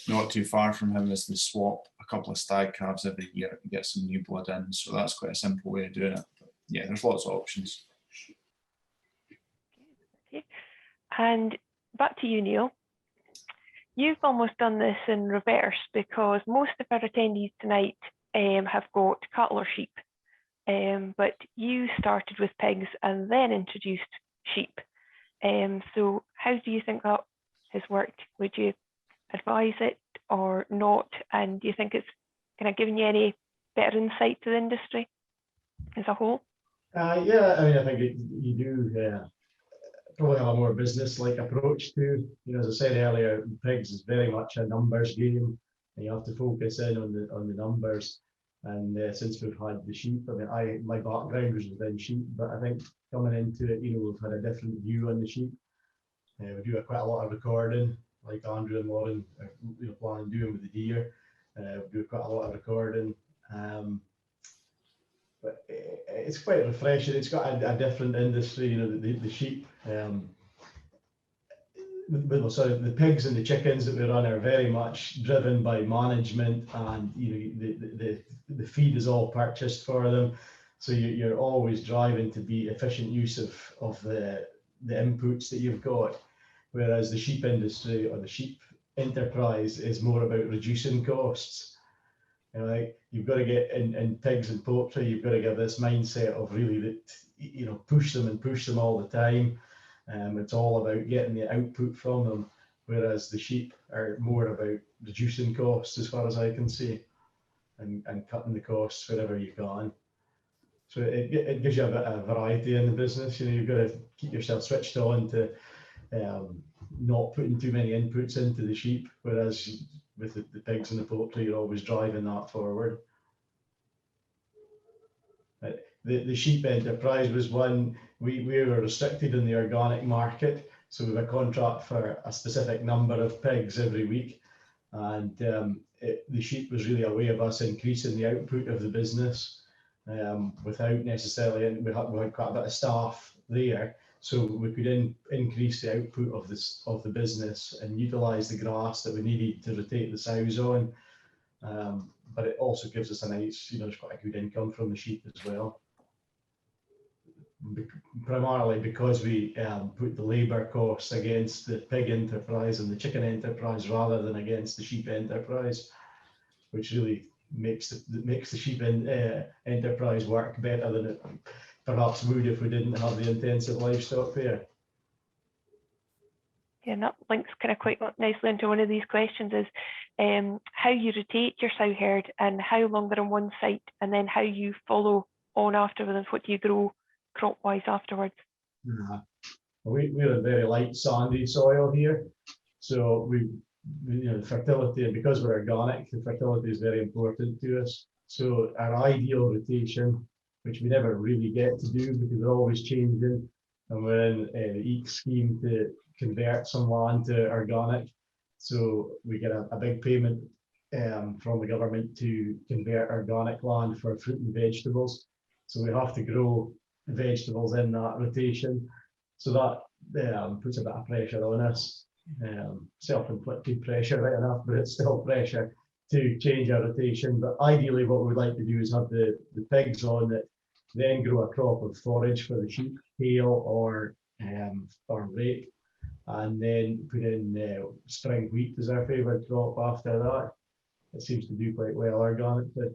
not too far from him is they swap a couple of stag calves every year to get some new blood in. So that's quite a simple way of doing it. But yeah, there's lots of options. Okay. And back to you, Neil. You've almost done this in reverse, because most of our attendees tonight have got cattle or sheep, but you started with pigs and then introduced sheep. So how do you think that has worked? Would you advise it or not? And do you think it's kind of given you any better insight to the industry as a whole? Yeah, I mean, I think you do probably have a more business-like approach to, you know, as I said earlier, pigs is very much a numbers game, and you have to focus in on the numbers. And since we've had the sheep, I mean, my background was within sheep, but I think coming into it, you know, we've had a different view on the sheep. We do quite a lot of recording, like Andrew and Lauren are, you know, planning on doing with the deer. We do quite a lot of recording. But it's quite refreshing. It's got a different industry, you know, the sheep. Sorry, the pigs and the chickens that we run are very much driven by management, and you know, the feed is all purchased for them. So you're always driving to be efficient use of the inputs that you've got. Whereas the sheep industry or the sheep enterprise is more about reducing costs. You know, like you've got to get in pigs and poultry, you've got to give this mindset of really that, you know, push them all the time. It's all about getting the output from them, whereas the sheep are more about reducing costs, as far as I can see, and cutting the costs wherever you can. So it gives you a bit of variety in the business. You know, you've got to keep yourself switched on to not putting too many inputs into the sheep, whereas with the pigs and the poultry, you're always driving that forward. The sheep enterprise was one, we were restricted in the organic market, so we have a contract for a specific number of pigs every week, and the sheep was really a way of us increasing the output of the business without necessarily, and we had quite a bit of staff there, so we could increase the output of the business and utilise the grass that we needed to rotate the sows on. But it also gives us a nice, you know, there's quite a good income from the sheep as well. Primarily because we put the labour costs against the pig enterprise and the chicken enterprise rather than against the sheep enterprise, which really makes the sheep enterprise work better than it perhaps would if we didn't have the intensive livestock there. Yeah, and that links kind of quite nicely into one of these questions is how you rotate your sow herd and how long they're on one site, and then how you follow on afterwards. What do you grow crop-wise afterwards? We're a very light sandy soil here, so we you know, the fertility, and because we're organic, the fertility is very important to us. So our ideal rotation which we never really get to do because we're always changing, and we're in the EEC scheme to convert some land to organic. So we get a big payment from the government to convert organic land for fruit and vegetables. So we have to grow vegetables in that rotation. So that puts a bit of pressure on us. Self-inflicted pressure, right enough, but it's still pressure to change our rotation. But ideally what we'd like to do is have the pigs on that, then grow a crop of forage for the sheep, hay or rape, and then put in spring wheat as our favourite crop after that. It seems to do quite well organically.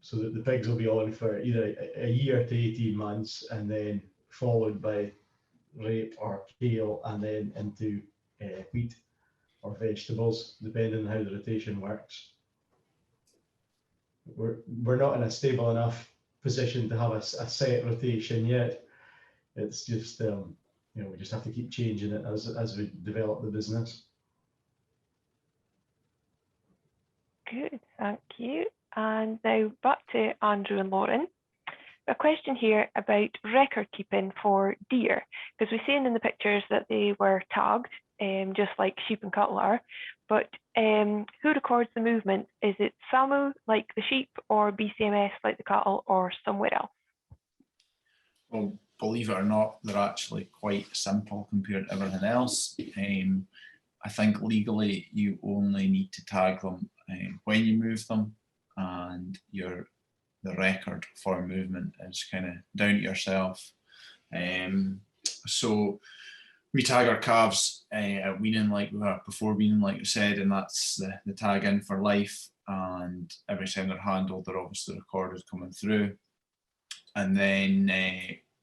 So that the pigs will be on for either a year to 18 months, and then followed by rape or kale, and then into wheat or vegetables, depending on how the rotation works. We're not in a stable enough position to have a set rotation yet. It's just we just have to keep changing it as we develop the business. Good, thank you. And now back to Andrew and Lauren. A question here about record keeping for deer, because we've seen in the pictures that they were tagged, just like sheep and cattle are, but who records the movement? Is it SAMU like the sheep, or BCMS like the cattle, or somewhere else? Well, believe it or not, they're actually quite simple compared to everything else. I think legally you only need to tag them when you move them, and the record for movement is kind of down to yourself. So we tag our calves at weaning, like we were before weaning, like you said, and that's the tag in for life. And every time they're handled, they're obviously recorded coming through. And then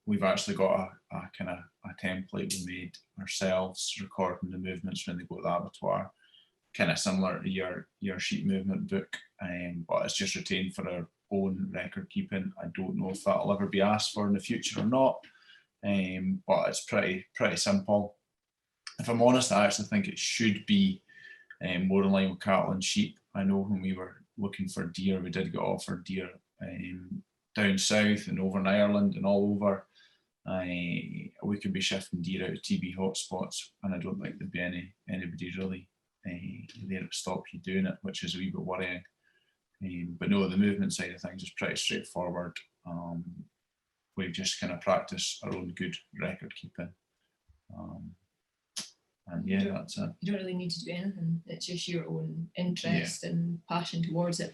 we've actually got a kind of a template we made ourselves recording the movements when they go to the abattoir, kind of similar to your sheep movement book, but it's just retained for our own record keeping. I don't know if that'll ever be asked for in the future or not, but it's pretty simple. If I'm honest, I actually think it should be more in line with cattle and sheep. I know when we were looking for deer, we did get offered deer down south and over in Ireland and all over. We could be shifting deer out of TB hotspots, and I don't think there'd be anybody really there to stop you doing it, which is a wee bit worrying. But no, the movement side of things is pretty straightforward. We've just kind of practiced our own good record keeping. And yeah, that's it. You don't really need to do anything. It's just your own interest and passion towards it.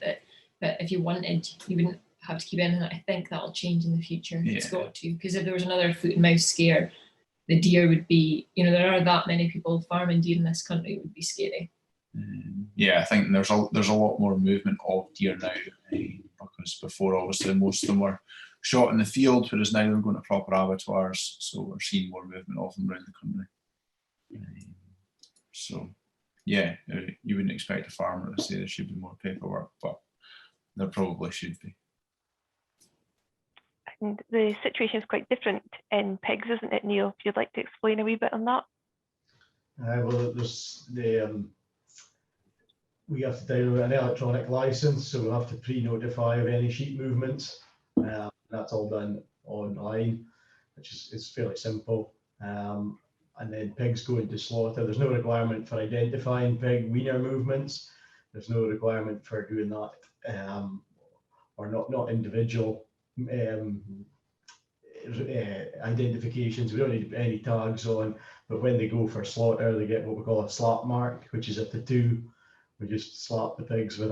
But if you wanted, you wouldn't have to keep anything. I think that'll change in the future. Yeah. It's got to, because if there was another foot and mouth scare, the deer would be, there are that many people farming deer in this country, it would be scary. Yeah, I think there's a lot more movement of deer now, because before obviously most of them were shot in the field, whereas now they're going to proper abattoirs, so we're seeing more movement of them around the country. So yeah, you wouldn't expect a farmer to say there should be more paperwork, but there probably should be. And the situation is quite different in pigs, isn't it, Neil? If you'd like to explain a wee bit on that. Well, there's we have to download an electronic license, so we have to pre-notify of any sheep movements. That's all done online, which is fairly simple. And then pigs go into slaughter. There's no requirement for identifying pig weaner movements. There's no requirement for doing that, or not individual identifications. We don't need any tags on, but when they go for slaughter, they get what we call a slap mark, which is a tattoo. We just slap the pigs with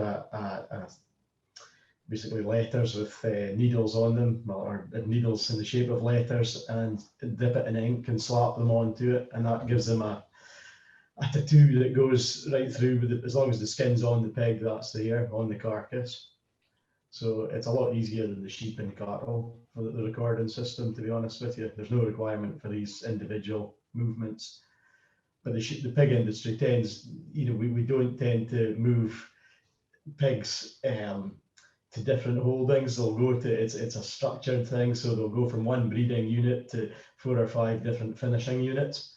basically letters with needles on them, or needles in the shape of letters, and dip it in ink and slap them onto it, and that gives them a tattoo that goes right through with it. As long as the skin's on the pig, that's there on the carcass. So it's a lot easier than the sheep and cattle for the recording system, to be honest with you. There's no requirement for these individual movements. But the pig industry tends, we don't tend to move pigs to different holdings. They'll go to, it's a structured thing, so they'll go from one breeding unit to 4 or 5 different finishing units.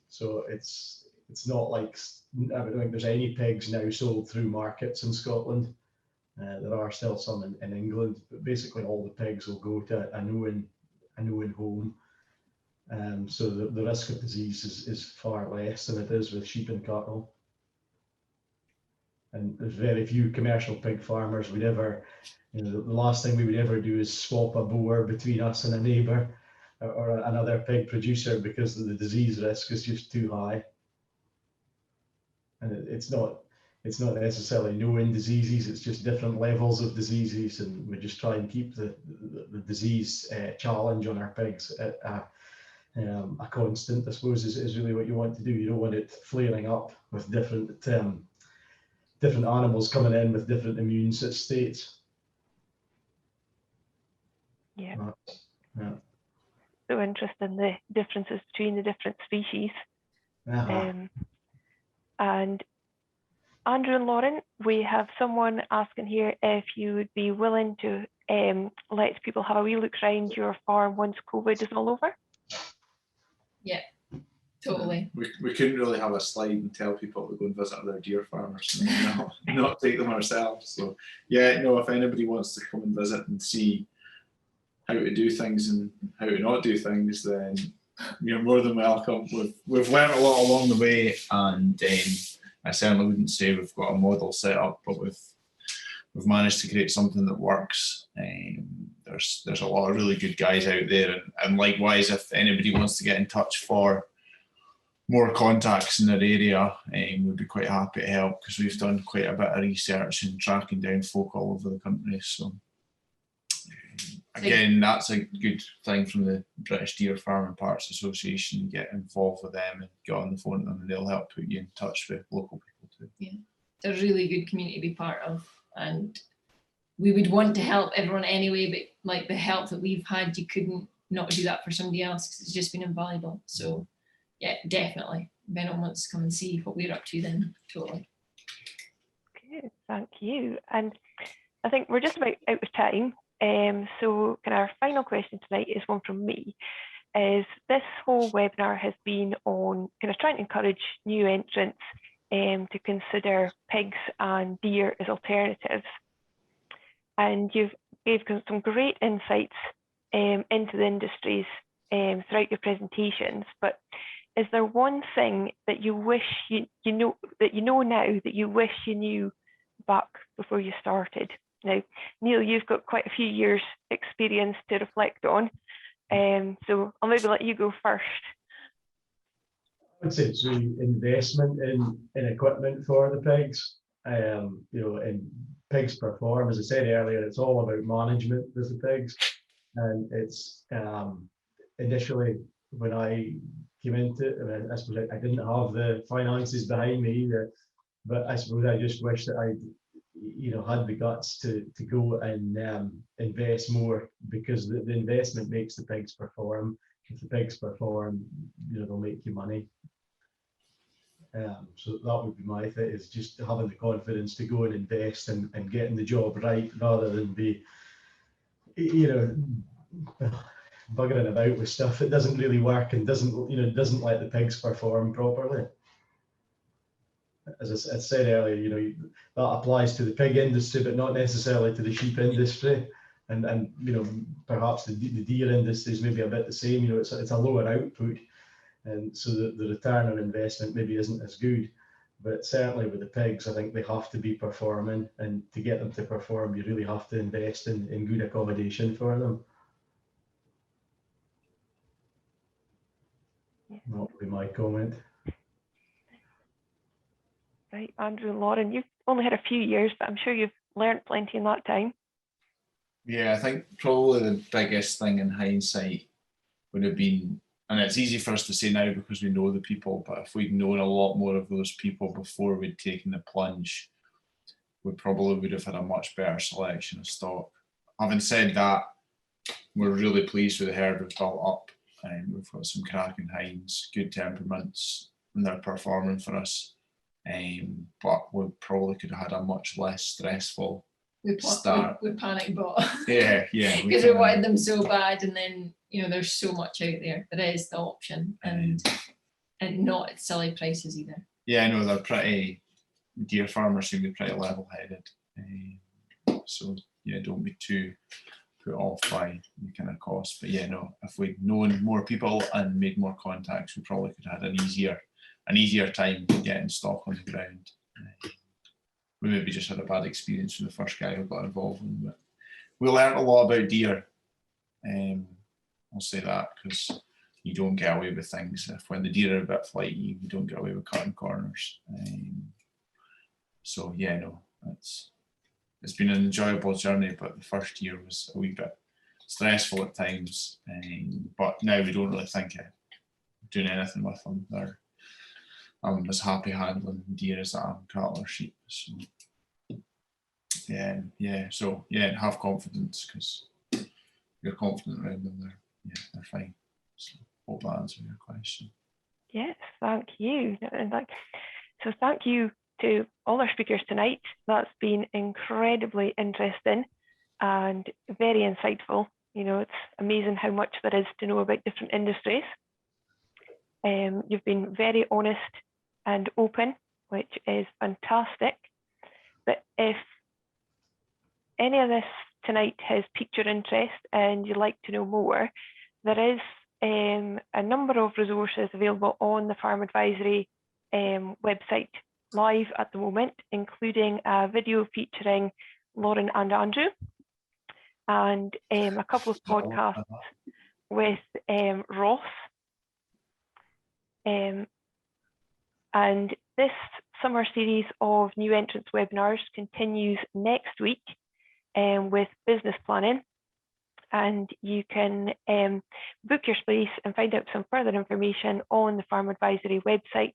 So it's not like, I don't think there's any pigs now sold through markets in Scotland. There are still some in England, but basically all the pigs will go to a known home. So the risk of disease is far less than it is with sheep and cattle. And there's very few commercial pig farmers would ever, the last thing we would ever do is swap a boar between us and a neighbour or another pig producer, because the disease risk is just too high. And it's not necessarily known diseases, it's just different levels of diseases, and we just try and keep the disease challenge on our pigs at a constant, I suppose, is really what you want to do. You don't want it flaring up with different animals coming in with different immune states. Yeah. Yeah. So interesting, the differences between the different species. And Andrew and Lauren, we have someone asking here if you would be willing to let people have a wee look around your farm once COVID is all over. Yeah, totally. We couldn't really have a slide and tell people to go and visit their deer farmers and not take them ourselves. So yeah, no, if anybody wants to come and visit and see how to do things and how to not do things, then you're more than welcome. We've learned a lot along the way, and I certainly wouldn't say we've got a model set up, but we've managed to create something that works. There's a lot of really good guys out there, and likewise, if anybody wants to get in touch for more contacts in their area, we'd be quite happy to help, because we've done quite a bit of research and tracking down folk all over the country. So again, that's a good thing from the British Deer Farming Parts Association. Get involved with them and get on the phone to them, and they'll help put you in touch with local people too. Yeah, they're a really good community to be part of, and we would want to help everyone anyway, but like the help that we've had, you couldn't not do that for somebody else, because it's just been invaluable. So yeah, definitely. If anyone wants to come and see what we're up to, then totally. Good, thank you. And I think we're just about out of time. So kind of our final question tonight is one from me. Is this whole webinar has been on kind of trying to encourage new entrants to consider pigs and deer as alternatives. And you've gave some great insights into the industries throughout your presentations. But is there one thing that you wish you know now that you wish you knew back before you started? Now, Neil, you've got quite a few years experience to reflect on, so I'll maybe let you go first. I would say it's really investment in equipment for the pigs. And pigs perform, as I said earlier, it's all about management with the pigs. And it's initially when I came into it, I suppose I didn't have the finances behind me, but I suppose I just wish that I'd had the guts to go and invest more, because the investment makes the pigs perform. If the pigs perform, they'll make you money. So that would be my thing, is just having the confidence to go and invest and getting the job right, rather than be buggering about with stuff that doesn't really work and doesn't let the pigs perform properly. As I said earlier, that applies to the pig industry, but not necessarily to the sheep industry. And perhaps the deer industry is maybe a bit the same. It's a lower output, and so the return on investment maybe isn't as good. But certainly with the pigs, I think they have to be performing, and to get them to perform, you really have to invest in good accommodation for them. Yeah. That would be my comment. Right, Andrew and Lauren, you've only had a few years, but I'm sure you've learned plenty in that time. Yeah, I think probably the biggest thing in hindsight would have been, and it's easy for us to say now because we know the people, but if we'd known a lot more of those people before we'd taken the plunge, we probably would have had a much better selection of stock. Having said that, we're really pleased with the herd we've built up. We've got some cracking hinds, good temperaments, and they're performing for us. But we probably could have had a much less stressful start. We panic bought. Yeah. Because we wanted them so bad, and then there's so much out there. There is the option, and not at silly prices either. Yeah, no, they're pretty. Deer farmers seem to be pretty level-headed. So yeah, don't be too put off by the kind of cost. But yeah, no, if we'd known more people and made more contacts, we probably could have had an easier time getting stock on the ground. We maybe just had a bad experience from the first guy who got involved in it. But we learned a lot about deer. I'll say that, because you don't get away with things. When the deer are a bit flighty, you don't get away with cutting corners. So yeah, no, it's been an enjoyable journey, but the first year was a wee bit stressful at times. But now we don't really think of doing anything with them. I'm as happy handling deer as I am cattle or sheep. So yeah, have confidence, because you're confident around them. They're fine. So hope that answers your question. Yes, thank you. And so thank you to all our speakers tonight. That's been incredibly interesting and very insightful. You know, it's amazing how much there is to know about different industries. You've been very honest and open, which is fantastic. But if any of this tonight has piqued your interest and you'd like to know more, there is a number of resources available on the Farm Advisory website live at the moment, including a video featuring Lauren and Andrew, and a couple of podcasts with Ross. And this summer series of New Entrants webinars continues next week with business planning. And you can book your space and find out some further information on the Farm Advisory website.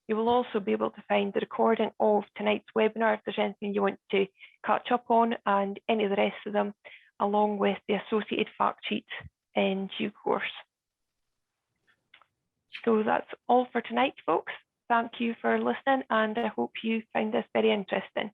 You will also be able to find the recording of tonight's webinar if there's anything you want to catch up on, and any of the rest of them, along with the associated fact sheets in due course. So that's all for tonight, folks. Thank you for listening, and I hope you find this very interesting.